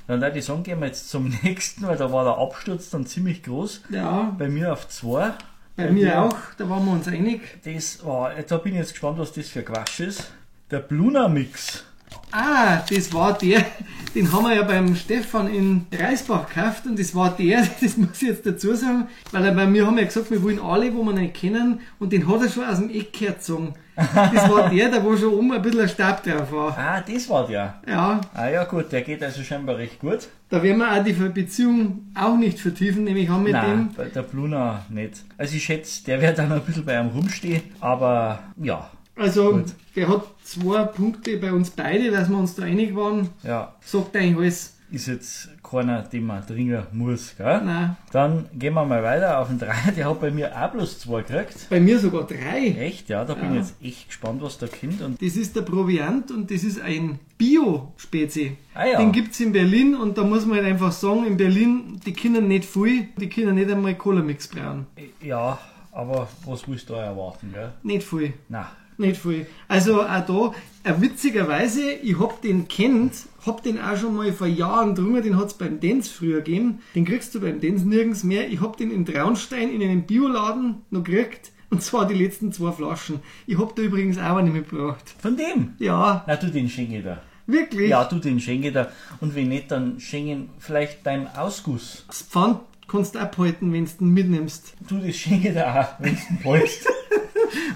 Dann würde ich sagen, gehen wir jetzt zum nächsten, weil da war der Absturz dann ziemlich groß. Ja, Bei mir auf 2. bei mir dir? auch, da waren wir uns einig. Da bin ich jetzt gespannt, was das für Quatsch ist. Der Bluna Mix. Ah, das war der, den haben wir ja beim Stefan in Reisbach gekauft und das war der, das muss ich jetzt dazu sagen, weil bei mir haben wir ja gesagt, wir wollen alle, wo wir nicht kennen und den hat er schon aus dem Eck gezogen. Das war der wo schon oben ein bisschen ein Stab drauf war. Ah, das war der. Ja, Ah ja gut, der geht also scheinbar recht gut. da werden wir auch die Beziehung auch nicht vertiefen, nämlich haben wir Nein, den, bei der Bluna nicht. Also ich schätze, der wird dann ein bisschen bei einem rumstehen, aber ja, also Gut. der hat 2 Punkte bei uns beide, dass wir uns da einig waren, ja, sagt eigentlich alles, ist jetzt keiner, den man trinken muss, gell? nein, Dann gehen wir mal weiter auf den 3, der hat bei mir auch bloß 2 gekriegt. bei mir sogar 3. Echt, ja, da bin ich jetzt echt gespannt, was da kommt. Und Das ist der Proviant und das ist ein Bio-Spezi. Ah ja. Den gibt es in Berlin und da muss man halt einfach sagen, in Berlin, die Kinder nicht viel, die Kinder nicht einmal Cola-Mix brauen. ja, Aber was willst du da erwarten, gell? Nicht viel. Nein. Nicht viel. Also auch da, witzigerweise, ich hab den kennt, hab den auch schon mal vor Jahren drungen, den hat's beim Dance früher gegeben. Den kriegst du beim Dance nirgends mehr. Ich hab den in Traunstein in einem Bioladen noch gekriegt. Und zwar die letzten 2 Flaschen. Ich hab da übrigens auch eine mitgebracht. Von dem? Ja. Na, du, den schenke ich da. Wirklich? Ja, du, den schenke ich da. Und wenn nicht, dann schenke ich vielleicht deinen Ausguss. Das Pfand kannst du abhalten, wenn du den mitnimmst. Du, das schenke ich da auch, wenn du den wolltest.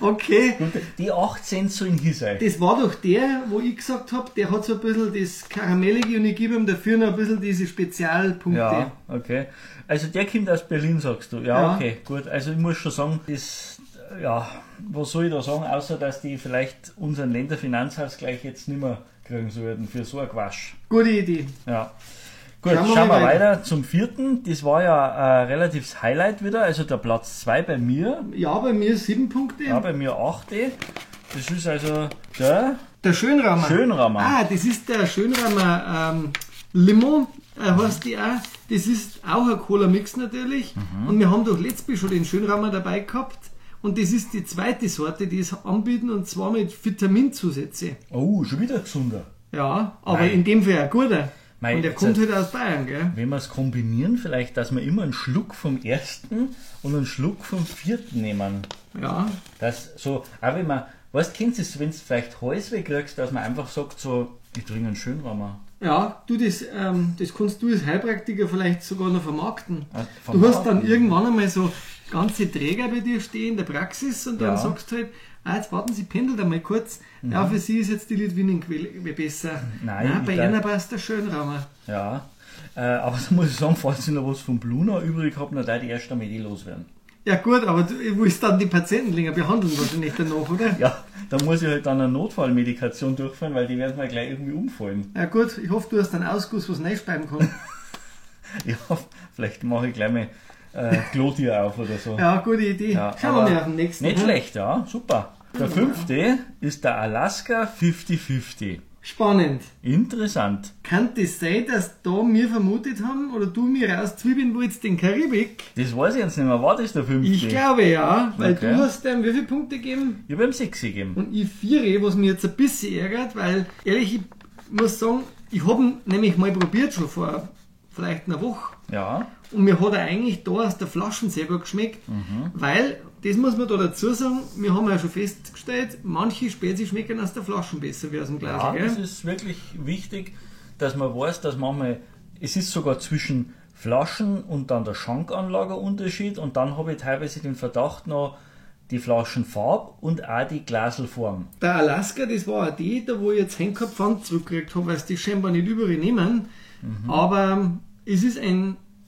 Okay. Und die 8 Cent sollen hier sein. Das war doch der, wo ich gesagt habe, der hat so ein bisschen das Karamellige und ich gebe ihm dafür noch ein bisschen diese Spezialpunkte. Ja, okay. Also der kommt aus Berlin, sagst du. Ja, okay, gut. Also ich muss schon sagen, das, ja, was soll ich da sagen, außer dass die vielleicht unseren Länderfinanzausgleich jetzt nicht mehr kriegen sollten für so ein Quatsch. Gute Idee. Ja. Gut, schauen wir weiter zum 4. Das war ja ein relatives Highlight wieder, also der Platz 2 bei mir. Ja, bei mir 7 Punkte. Ja, bei mir 8. Das ist also der Schönrammer. Schönrammer. Ah, das ist der Schönrammer Limo, heißt die auch. Das ist auch ein Cola-Mix natürlich. Und wir haben doch letztes Mal schon den Schönrammer dabei gehabt. Und das ist die zweite Sorte, die es anbieten, und zwar mit Vitaminzusätze. Oh, schon wieder gesunder. Ja, aber Nein. in dem Fall ein guter. Mei, und der kommt halt aus Bayern, gell? Wenn wir es kombinieren, vielleicht, dass wir immer einen Schluck vom ersten und einen Schluck vom 4. nehmen. Ja. Das so, auch wenn man, weißt du, kennst du es, wenn du vielleicht Hals wegkriegst, dass man einfach sagt, so, ich trinke einen Schönrammer. Ja, du, das kannst du als Heilpraktiker vielleicht sogar noch vermarkten. Ah, Du hast dann irgendwann einmal so ganze Träger bei dir stehen in der Praxis und dann Ja. sagst du halt, jetzt warten Sie, pendelt einmal kurz. Ja, für Sie ist jetzt die Litwinen-Quelle besser. Nein, bei ich einer passt der Schönrammer. Ja, aber da muss ich sagen, falls ich noch was von Bluna übrig habe, dann darf ich erst einmal loswerden. Ja gut, aber du willst dann die Patienten länger behandeln wahrscheinlich danach, oder? Ja, da muss ich halt dann eine Notfallmedikation durchführen, weil die werden mir gleich irgendwie umfallen. Ja gut, ich hoffe, du hast einen Ausguss, was reinspeiben kann. Ja, vielleicht mache ich gleich mal Klotier auf oder so. Ja, gute Idee. Ja, Schauen wir aber mal auf den nächsten. Nicht hm? schlecht, ja, super. Der 5. ist der Alaska 50-50. Spannend. Interessant. Kann das sein, dass da wir vermutet haben, oder du mir rauszwiebeln wolltest, den Karibik? Das weiß ich jetzt nicht mehr. War das der 5.? Ich glaube ja, weil Okay. du hast dem wie viele Punkte gegeben? Ich habe ihm 6 gegeben. Und ich 4, was mich jetzt ein bisschen ärgert, weil ehrlich, ich muss sagen, ich habe ihn nämlich mal probiert schon vor vielleicht einer Woche. Ja, Und mir hat er eigentlich da aus der Flaschen sehr gut geschmeckt, weil, das muss man da dazu sagen, wir haben ja schon festgestellt, manche Spezi schmecken aus der Flaschen besser wie aus dem Glas. ja, Gell? das ist wirklich wichtig, dass man weiß, dass manchmal, es ist sogar zwischen Flaschen und dann der Schankanlage ein Unterschied, und dann habe ich teilweise den Verdacht noch, die Flaschenfarbe und auch die Glaselform. Der Alaska, das war auch die, da wo ich jetzt Henkerpfand zurückgekriegt habe, weil es die scheinbar nicht überall nehmen. Aber es ist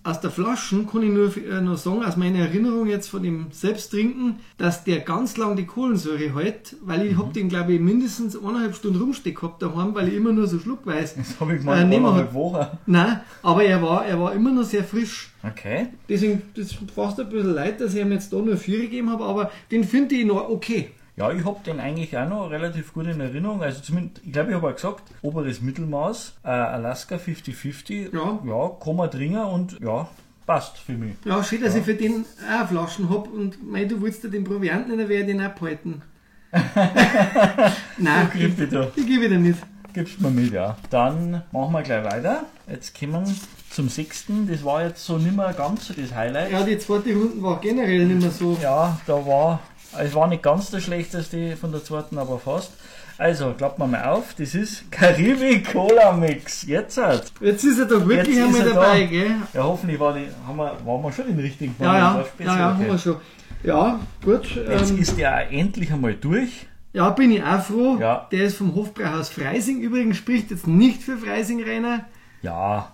aus der Flaschen kann ich nur noch sagen, aus meiner Erinnerung jetzt von dem Selbsttrinken, dass der ganz lang die Kohlensäure hält, weil ich hab den, glaube ich, mindestens 1,5 Stunden rumstehen gehabt daheim, weil ich immer nur so schluckweise Das habe ich mal nehmen einmal hab. Woche. Nein, aber er war immer noch sehr frisch. Okay. Deswegen, das fast ein bisschen leid, dass ich ihm jetzt da nur 4 gegeben habe, aber den finde ich noch okay. Ja, ich habe den eigentlich auch noch relativ gut in Erinnerung. Also zumindest, ich glaube, ich habe auch gesagt, oberes Mittelmaß, Alaska 50-50, ja, kann man trinken und ja, passt für mich. Ja, schön, dass ich für den auch Flaschen habe und mei, du willst ja den Proviant nicht, dann werde ich den abhalten. Nein, So griff ich da. ich gebe dir nicht. Gibst mir mit, ja. Dann machen wir gleich weiter. Jetzt kommen wir zum 6. Das war jetzt so nicht mehr ganz so das Highlight. Ja, die zweite Runde war generell nicht mehr so. Ja, es war nicht ganz der schlechteste von der zweiten, aber fast. Also, klappen wir mal auf. Das ist Karibik Cola Mix. Jetzt halt. Jetzt ist er doch wirklich Jetzt einmal ist er dabei, da. gell? Ja, hoffentlich waren wir schon den richtigen Ja, Moment. haben wir schon. Ja, gut. Jetzt ist der auch endlich einmal durch. Ja, bin ich auch froh. Ja. Der ist vom Hofbrauhaus Freising. Übrigens spricht jetzt nicht für Freising, Rainer. Ja,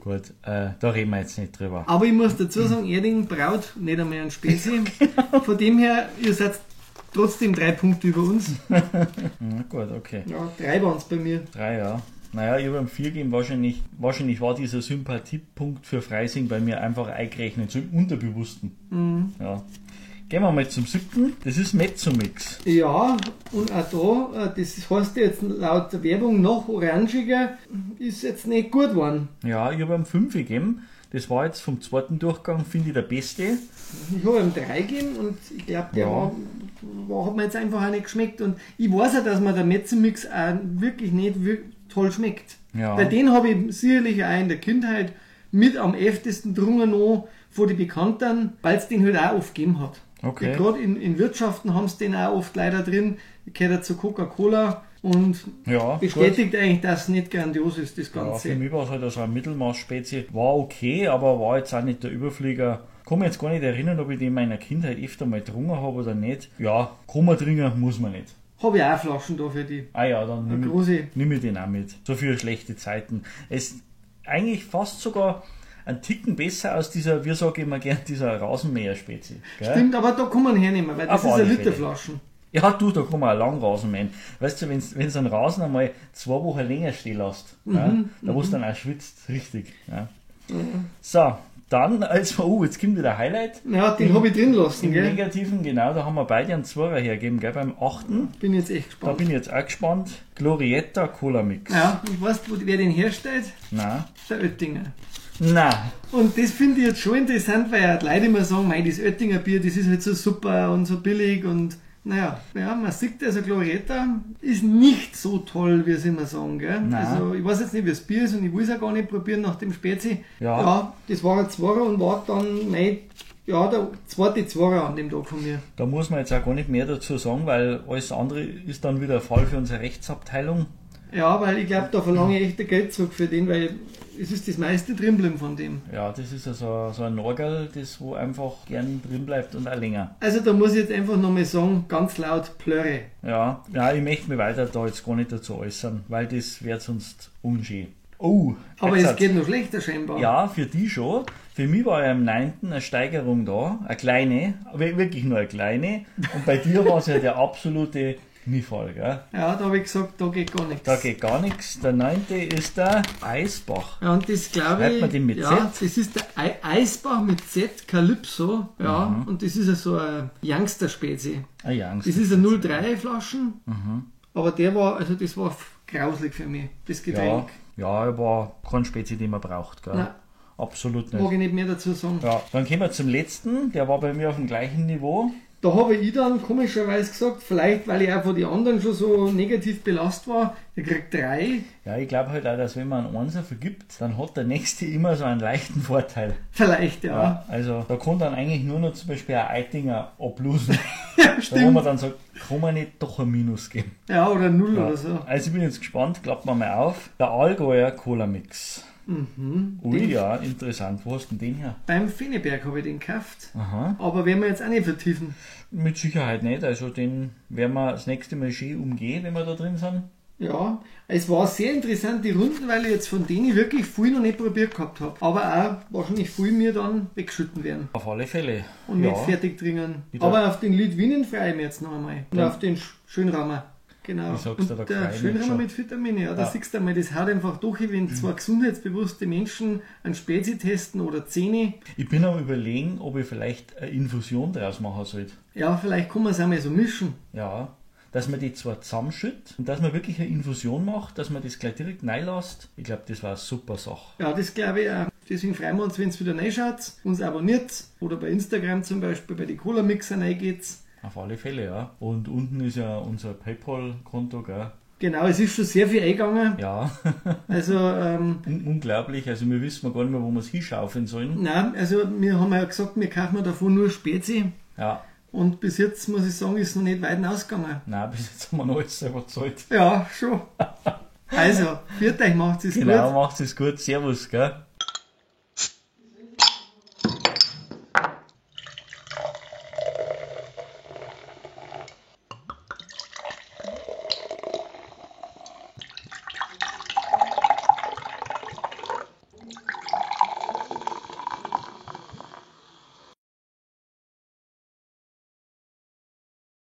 gut. Da reden wir jetzt nicht drüber. Aber ich muss dazu sagen, Erding braut nicht einmal einen Spezi. Von dem her, ihr seid trotzdem 3 Punkte über uns. Na gut, okay. Ja, 3 waren es bei mir. 3, ja. Naja, ich habe ihm 4 gegeben. Wahrscheinlich war dieser Sympathiepunkt für Freising bei mir einfach eingerechnet, so im Unterbewussten. Ja. Gehen wir mal zum 7. Das ist Mezzomix. Ja, und auch da, das heißt jetzt laut der Werbung noch orangiger, ist jetzt nicht gut geworden. Ja, ich habe ihm 5 gegeben. Das war jetzt vom zweiten Durchgang, finde ich, der beste. Ich habe ihm 3 gegeben und ich glaube, der hat mir jetzt einfach auch nicht geschmeckt. Und ich weiß auch, dass mir der Metzenmix auch wirklich nicht toll schmeckt. Ja. Bei den habe ich sicherlich auch in der Kindheit mit am öftesten drungen noch von den Bekannten, weil es den halt auch oft gegeben hat. Okay. Gerade in Wirtschaften haben sie den auch oft leider drin. Ich gehöre zu Coca-Cola und bestätigt eigentlich, dass es nicht grandios ist, das Ganze. Ja, für mich war es halt so ein Mittelmaß-Spezi. War okay, aber war jetzt auch nicht der Überflieger. Kann mich jetzt gar nicht erinnern, ob ich den in meiner Kindheit öfter mal getrunken habe oder nicht. Ja, kann man trinken, muss man nicht. Habe ich auch Flaschen da für die. Ah ja, dann nimm ich den auch mit. So für schlechte Zeiten. Es ist eigentlich fast sogar ein Ticken besser aus dieser, wir sagen immer gern, dieser Rasenmäher-Spezi. Stimmt, aber da kann man hernehmen, weil das ist eine Literflaschen. Ja, da kann man auch lang Rasen mähen. Weißt du, wenn du einen Rasen einmal 2 Wochen länger stehen lässt, da wo es dann auch schwitzt, richtig. Ja. So, dann, jetzt kommt wieder Highlight. Ja, den habe ich drin lassen, Im gell? Negativen, genau, da haben wir beide einen 2er hergegeben, gell, beim 8. Bin jetzt echt gespannt. Da bin ich jetzt auch gespannt. Glorietta Cola Mix. Ja, ich weiß, wer den herstellt? Nein. Der Oettinger. Nein. Und das finde ich jetzt schon interessant, weil die Leute immer sagen, das Oettinger Bier, das ist halt so super und so billig und naja, man sieht, also Glorietta ist nicht so toll, wie sie immer sagen, gell? Nein. Also ich weiß jetzt nicht, wie das Bier ist und ich will es auch gar nicht probieren nach dem Spezi. Ja, das war ein Zwarer und war dann der zweite Zwarer an dem Tag von mir. Da muss man jetzt auch gar nicht mehr dazu sagen, weil alles andere ist dann wieder ein Fall für unsere Rechtsabteilung. Ja, weil ich glaube, da verlange ich echt ein Geld zurück für den, weil es ist das meiste drin bleiben von dem. Ja, das ist also so ein Norgel, das wo einfach gern drin bleibt und auch länger. Also da muss ich jetzt einfach nochmal sagen, ganz laut Plörre. Ja, ich möchte mich weiter da jetzt gar nicht dazu äußern, weil das wäre sonst unschön. Oh, aber es geht noch schlechter scheinbar. Ja, für die schon. Für mich war ja am 9. eine Steigerung da, eine kleine, wirklich nur eine kleine. Und bei dir war es ja der absolute Kniefall, gell? Ja, da habe ich gesagt, da geht gar nichts. Da geht gar nichts. Der 9. ist der Eisbach. Ja, und das glaube ich, Schreibt man den mit Z? das ist der Eisbach mit Z, Calypso, ja, und das ist ja so ein Youngster-Spezi. Ein Youngster. Das ist eine 03 Flaschen, aber das war grauslig für mich, das Getränk. Ja, er war kein Spezi, den man braucht, gell? Nein. Absolut nicht. Mag ich nicht mehr dazu sagen. Ja, dann kommen wir zum letzten, der war bei mir auf dem gleichen Niveau. Da habe ich dann komischerweise gesagt, vielleicht weil ich auch von den anderen schon so negativ belastet war, der kriegt 3. Ja, ich glaube halt auch, dass wenn man einen Einser vergibt, dann hat der nächste immer so einen leichten Vorteil. Vielleicht, ja. Also da kann dann eigentlich nur noch zum Beispiel ein Eitinger ablosen. Ja, stimmt. Da wo man dann sagt, kann man nicht doch ein Minus geben. Ja, oder 0 oder so. Also ich bin jetzt gespannt, klappen wir mal auf. Der Allgäuer Cola Mix. Ui, ja, interessant. Wo hast du denn den her? Beim Feneberg habe ich den gekauft. Aha. Aber werden wir jetzt auch nicht vertiefen. Mit Sicherheit nicht. Also den werden wir das nächste Mal schön umgehen, wenn wir da drin sind. Ja, es war sehr interessant, die Runden, weil ich jetzt von denen wirklich viel noch nicht probiert gehabt habe. Aber auch wahrscheinlich viel mir dann weggeschütten werden. Auf alle Fälle. Und nicht fertig trinken. Aber auf den Lidwinen freue ich mich jetzt noch einmal. Und auf den Schönrammer. Genau. Und der Schönrammer mit Vitamine. Ja, da siehst du einmal, das haut einfach durch, wenn zwei gesundheitsbewusste Menschen ein Spezi testen oder Zähne. Ich bin am Überlegen, ob ich vielleicht eine Infusion draus machen sollte. Ja, vielleicht kann man es einmal so mischen. Ja, dass man die zwar zusammenschüttet und dass man wirklich eine Infusion macht, dass man das gleich direkt reinlässt. Ich glaube, das war eine super Sache. Ja, das glaube ich auch. Deswegen freuen wir uns, wenn es wieder reinschaut, uns abonniert oder bei Instagram zum Beispiel bei die Cola Mixer reingeht. Auf alle Fälle, ja. Und unten ist ja unser PayPal-Konto, gell? Genau, es ist schon sehr viel eingegangen. Ja. Also, unglaublich. Also wir wissen gar nicht mehr, wo wir es hinschaufeln sollen. Nein, also wir haben ja gesagt, wir kaufen davon nur Spezi. Ja. Und bis jetzt, muss ich sagen, ist es noch nicht weit ausgegangen. Nein, bis jetzt haben wir noch alles selber gezahlt. Ja, schon. Also, viert euch, macht es gut. Genau, macht es gut. Servus, gell?